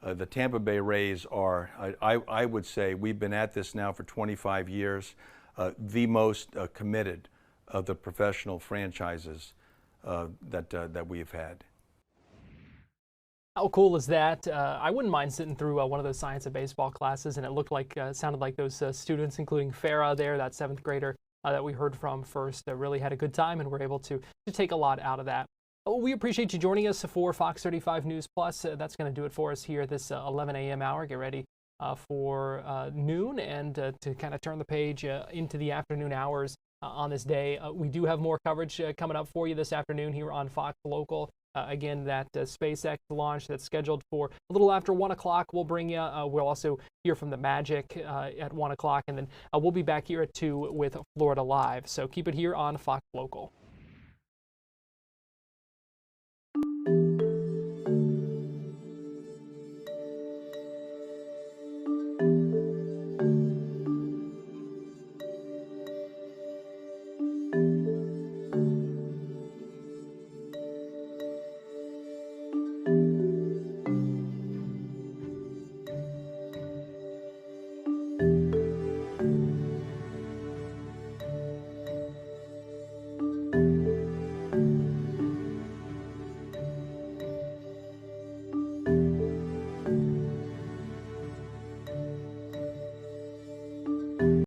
The Tampa Bay Rays are, I would say, we've been at this now for 25 years, the most committed of the professional franchises that we've had. How cool is that? I wouldn't mind sitting through one of those science of baseball classes, and it looked like, sounded like those students, including Farah there, that 7th grader that we heard from first, really had a good time and were able to take a lot out of that. We appreciate you joining us for Fox 35 News Plus. That's going to do it for us here at this 11 a.m. hour. Get ready for noon and to kind of turn the page into the afternoon hours on this day. We do have more coverage coming up for you this afternoon here on Fox Local. Again, that SpaceX launch that's scheduled for a little after 1 o'clock. We'll bring you. We'll also hear from the Magic at 1 o'clock, and then we'll be back here at 2 with Florida Live. So keep it here on Fox Local.